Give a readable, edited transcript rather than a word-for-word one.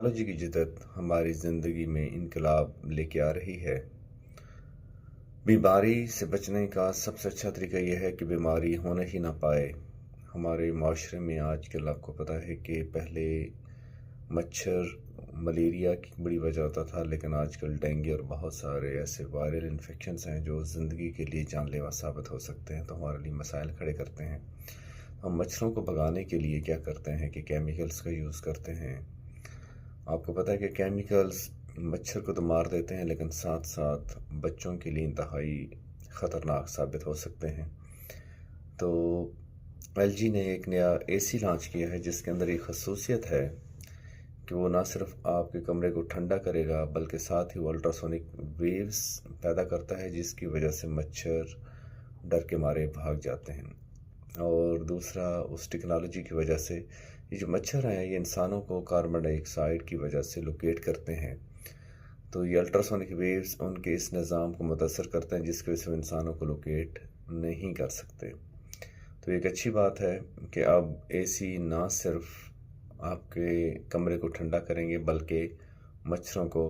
Technology की जिद्दत हमारी ज़िंदगी में इनकलाब लेके आ रही है। बीमारी से बचने का सबसे अच्छा तरीका यह है कि बीमारी होने ही ना पाए। हमारे माशरे में आजकल आपको पता है कि पहले मच्छर मलेरिया की बड़ी वजह होता था, लेकिन आजकल डेंगू और बहुत सारे ऐसे वायरल इन्फेक्शंस हैं जो ज़िंदगी के लिए जानलेवा साबित हो सकते हैं, तो हमारे लिए मसाइल खड़े करते हैं। हम मच्छरों को भगाने के लिए क्या करते हैं कि केमिकल्स का यूज़ करते हैं। आपको पता है कि केमिकल्स मच्छर को तो मार देते हैं, लेकिन साथ साथ बच्चों के लिए इंतहाई ख़तरनाक साबित हो सकते हैं। तो एलजी ने एक नया एसी लॉन्च किया है जिसके अंदर एक खसूसियत है कि वो ना सिर्फ आपके कमरे को ठंडा करेगा, बल्कि साथ ही वो अल्ट्रासोनिक वेव्स पैदा करता है, जिसकी वजह से मच्छर डर के मारे भाग जाते हैं। और दूसरा, उस टेक्नोलॉजी की वजह से ये जो मच्छर हैं ये इंसानों को कार्बन डाइऑक्साइड की वजह से लोकेट करते हैं। तो ये अल्ट्रासोनिक वेव्स उनके इस निज़ाम को मुतासर करते हैं, जिसकी वजह से वो इंसानों को लोकेट नहीं कर सकते। तो एक अच्छी बात है कि अब एसी ना सिर्फ आपके कमरे को ठंडा करेंगे, बल्कि मच्छरों को